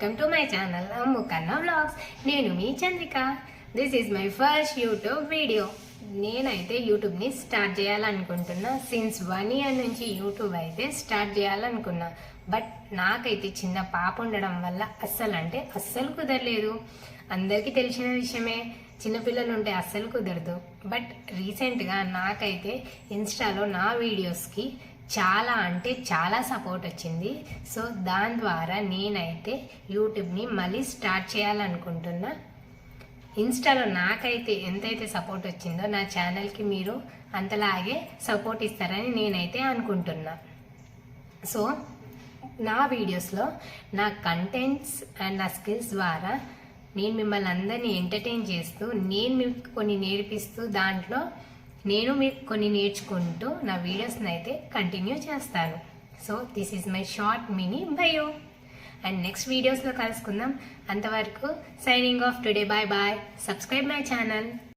Welcome to my channel Ammu Kanna vlogs. నేను మీ Chandrika. This is my first YouTube video. నేనైతే యూట్యూబ్ని స్టార్ట్ చేయాలనుకుంటున్నా. సిన్స్ 1 year నుంచి యూట్యూబ్ అయితే స్టార్ట్ చేయాలనుకున్నా. బట్ నాకైతే చిన్న పాప ఉండడం వల్ల అస్సలు కుదరలేదు. అందరికీ తెలిసిన విషయమే, చిన్నపిల్లలు ఉంటే అస్సలు కుదరదు. బట్ రీసెంట్గా నాకైతే ఇన్స్టాలో నా వీడియోస్కి చాలా సపోర్ట్ వచ్చింది. సో దాని ద్వారా నేనైతే యూట్యూబ్ని మళ్ళీ స్టార్ట్ చేయాలనుకుంటున్నా. ఇన్స్టాలో నాకైతే ఎంతైతే సపోర్ట్ వచ్చిందో నా ఛానల్కి మీరు అంతలాగే సపోర్ట్ ఇస్తారని నేనైతే అనుకుంటున్నా. సో నా వీడియోస్లో నా కంటెంట్స్ అండ్ నా స్కిల్స్ ద్వారా నేను మిమ్మల్ని అందరినీ ఎంటర్టైన్ చేస్తూ, నేను మీకు కొన్ని నేర్పిస్తూ, దాంట్లో నేను మీకు కొన్ని నేర్చుకుంటూ నా వీడియోస్ని అయితే కంటిన్యూ చేస్తాను. So this is my short mini bio. And next వీడియోస్లో కలుసుకుందాం. అంతవరకు signing off today. Bye bye. Subscribe my channel.